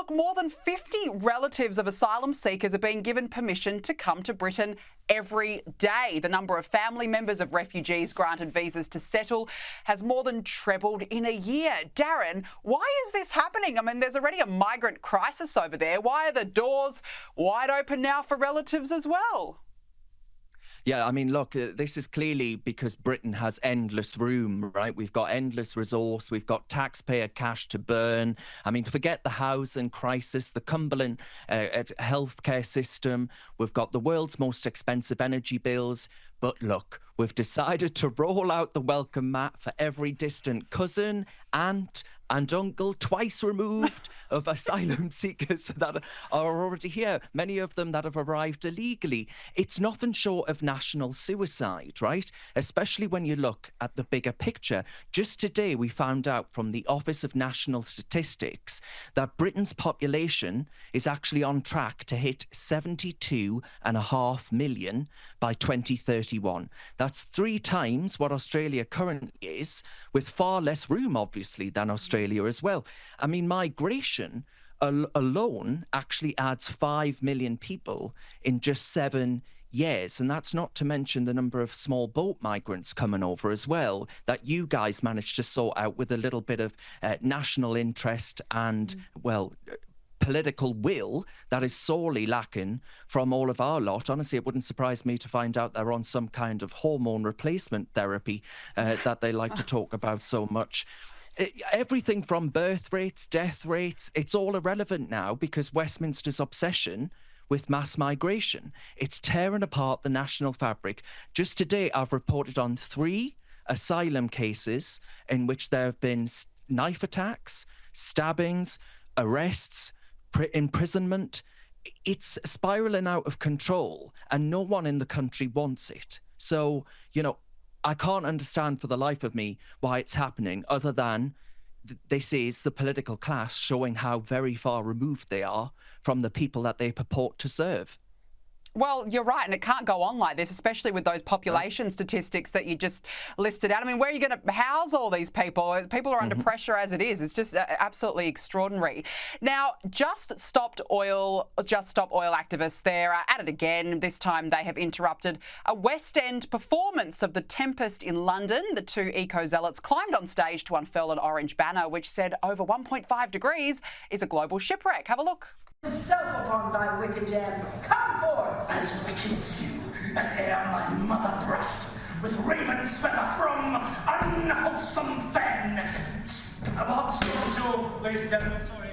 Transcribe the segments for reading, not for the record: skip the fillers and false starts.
Look, more than 50 relatives of asylum seekers are being given permission to come to Britain every day. The number of family members of refugees granted visas to settle has more than trebled in a year. Darren, why is this happening? I mean, there's already a migrant crisis over there. Why are the doors wide open now for relatives as well? Yeah, I mean, look, this is clearly because Britain has endless room, right? We've got endless resource. We've got taxpayer cash to burn. I mean, forget the housing crisis, the Cumberland healthcare system. We've got the world's most expensive energy bills. But look, we've decided to roll out the welcome mat for every distant cousin, aunt, and uncle, twice removed, of asylum seekers that are already here, many of them that have arrived illegally. It's nothing short of national suicide, right? Especially when you look at the bigger picture. Just today, we found out from the Office of National Statistics that Britain's population is actually on track to hit 72.5 million by 2031. That's 3 times what Australia currently is, with far less room, obviously, than Australia as well. I mean, migration alone actually adds 5 million people in just 7 years. And that's not to mention the number of small boat migrants coming over as well that you guys managed to sort out with a little bit of national interest and, well, political will that is sorely lacking from all of our lot. Honestly, it wouldn't surprise me to find out they're on some kind of hormone replacement therapy that they like to talk about so much. Everything from birth rates, death rates, it's all irrelevant now because Westminster's obsession with mass migration, it's tearing apart the national fabric. Just today, I've reported on 3 asylum cases in which there have been knife attacks, stabbings, arrests, imprisonment. It's spiraling out of control and no one in the country wants it. So, you know, I can't understand for the life of me why it's happening other than this is the political class showing how very far removed they are from the people that they purport to serve. Well, you're right, and it can't go on like this, especially with those population statistics that you just listed out. I mean, where are you going to house all these people? People are under pressure as it is. It's just absolutely extraordinary. Now, Just Stop Oil activists, they're at it again. This time they have interrupted a West End performance of The Tempest in London. The 2 eco-zealots climbed on stage to unfurl an orange banner which said over 1.5 degrees is a global shipwreck. Have a look. Himself upon thy wicked dam, come forth! As wicked you, as ere my mother brushed with raven's feather from unwholesome fen. I'll have to stop the show, ladies and gentlemen, sorry.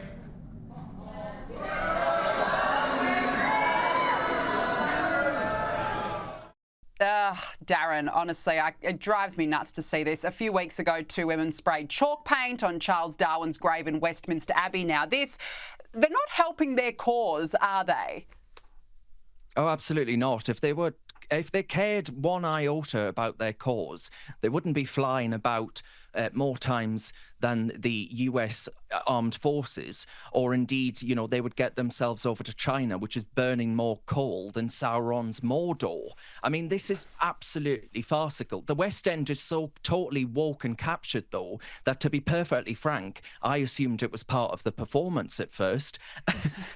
Darren, honestly, it drives me nuts to see this. A few weeks ago, 2 women sprayed chalk paint on Charles Darwin's grave in Westminster Abbey. Now they're not helping their cause, are they? Oh, absolutely not. If they cared one iota about their cause, they wouldn't be flying about more times than the US armed forces, or indeed, you know, they would get themselves over to China, which is burning more coal than Sauron's Mordor. I mean, this is absolutely farcical. The West End is so totally woke and captured, though, that to be perfectly frank, I assumed it was part of the performance at first.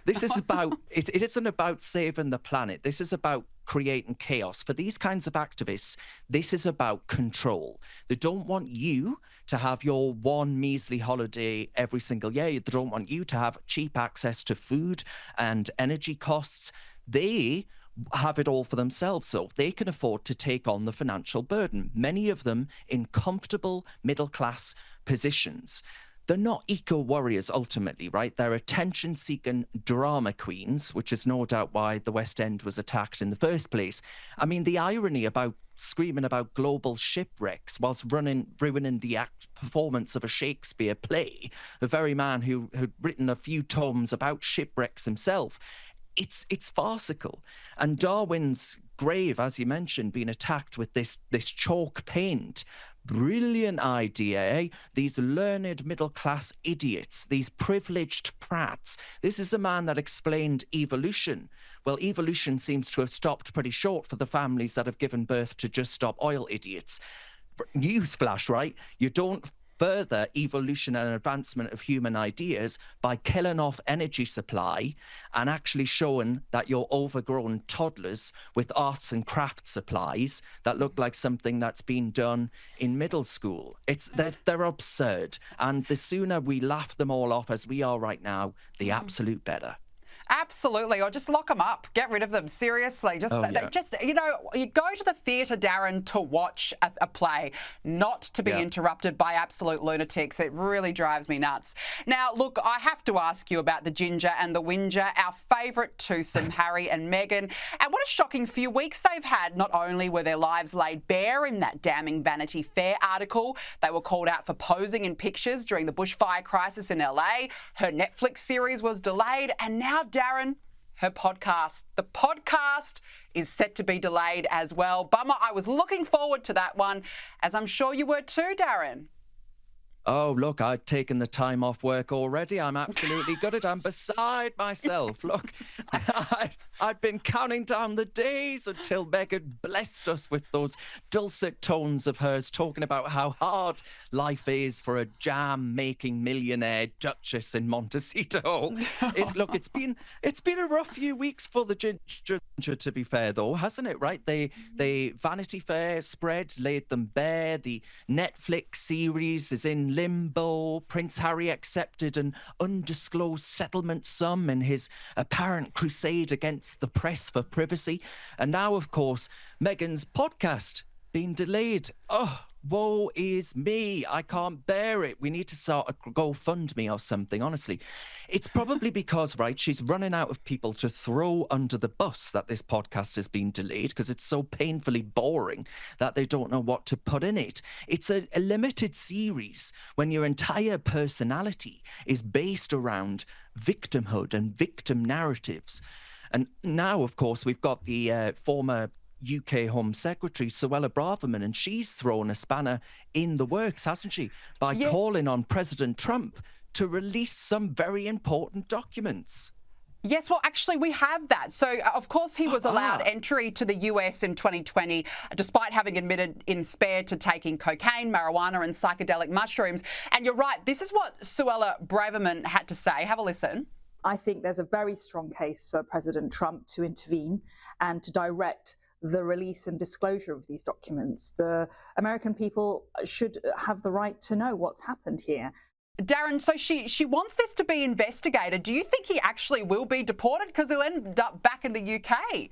This is about, it isn't about saving the planet. This is about creating chaos. For these kinds of activists, this is about control. They don't want you to have your one measly holiday every single year. They don't want you to have cheap access to food and energy costs. They have it all for themselves, so they can afford to take on the financial burden, many of them in comfortable middle-class positions. They're not eco-warriors ultimately, right? They're attention-seeking drama queens, which is no doubt why the West End was attacked in the first place. I mean, the irony about screaming about global shipwrecks whilst ruining the performance of a Shakespeare play, the very man who had written a few tomes about shipwrecks himself, it's farcical. And Darwin's grave, as you mentioned, being attacked with this chalk paint. Brilliant idea, eh? These learned middle-class idiots, these privileged prats. This is a man that explained evolution. Well, evolution seems to have stopped pretty short for the families that have given birth to Just Stop Oil idiots. Newsflash, right? You don't further evolution and advancement of human ideas by killing off energy supply and actually showing that you're overgrown toddlers with arts and crafts supplies that look like something that's been done in middle school. They're absurd. And the sooner we laugh them all off as we are right now, the absolute better. Absolutely, or just lock them up, get rid of them. Seriously, just you go to the theatre, Darren, to watch a play, not to be interrupted by absolute lunatics. It really drives me nuts. Now, look, I have to ask you about the Ginger and the Whinger, our favourite twosome, Harry and Meghan. And what a shocking few weeks they've had. Not only were their lives laid bare in that damning Vanity Fair article, they were called out for posing in pictures during the bushfire crisis in LA. Her Netflix series was delayed, and now Darren, her podcast. The podcast is set to be delayed as well. Bummer, I was looking forward to that one, as I'm sure you were too, Darren. Oh, look, I'd taken the time off work already. I'm absolutely gutted. I'm beside myself. Look, I'd been counting down the days until Meghan blessed us with those dulcet tones of hers talking about how hard life is for a jam-making millionaire duchess in Montecito. Look, it's been a rough few weeks for the Ginger, to be fair, though, hasn't it, right? The Vanity Fair spread laid them bare. The Netflix series is in limbo. Prince Harry accepted an undisclosed settlement sum in his apparent crusade against the press for privacy. And now, of course, Meghan's podcast being delayed. Oh, woe is me. I can't bear it. We need to start a GoFundMe or something, honestly. It's probably because, right, she's running out of people to throw under the bus that this podcast has been delayed because it's so painfully boring that they don't know what to put in it. It's a limited series when your entire personality is based around victimhood and victim narratives. And now, of course, we've got the former UK Home Secretary, Suella Braverman, and she's thrown a spanner in the works, hasn't she, by calling on President Trump to release some very important documents. Yes, well, actually, we have that. So, of course, he was allowed entry to the US in 2020, despite having admitted in spare to taking cocaine, marijuana and psychedelic mushrooms. And you're right, this is what Suella Braverman had to say. Have a listen. I think there's a very strong case for President Trump to intervene and to direct the release and disclosure of these documents. The American people should have the right to know what's happened here. Darren, so she wants this to be investigated. Do you think he actually will be deported? Because he'll end up back in the UK.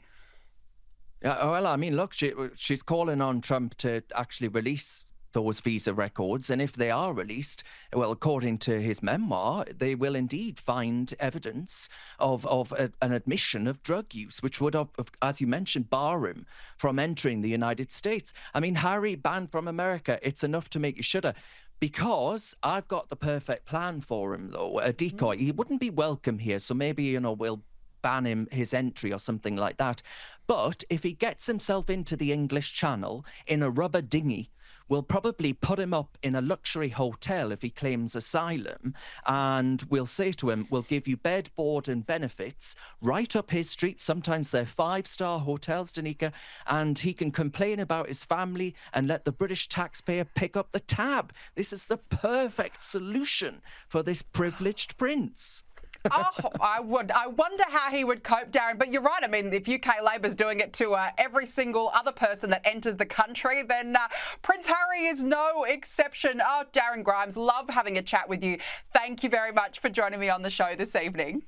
Well, I mean, look, she's calling on Trump to actually release those visa records, and if they are released, well, according to his memoir, they will indeed find evidence of an admission of drug use, which would have, as you mentioned, bar him from entering the United States. I mean, Harry banned from America, it's enough to make you shudder. Because I've got the perfect plan for him, though, a decoy. He wouldn't be welcome here, so maybe, we'll ban his entry or something like that. But if he gets himself into the English Channel in a rubber dinghy, we'll probably put him up in a luxury hotel if he claims asylum, and we'll say to him, we'll give you bed, board and benefits right up his street. Sometimes they're 5-star hotels, Danica, and he can complain about his family and let the British taxpayer pick up the tab. This is the perfect solution for this privileged prince. I wonder how he would cope, Darren. But you're right. I mean, if UK Labor's doing it to every single other person that enters the country, then Prince Harry is no exception. Oh, Darren Grimes, love having a chat with you. Thank you very much for joining me on the show this evening.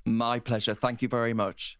My pleasure. Thank you very much.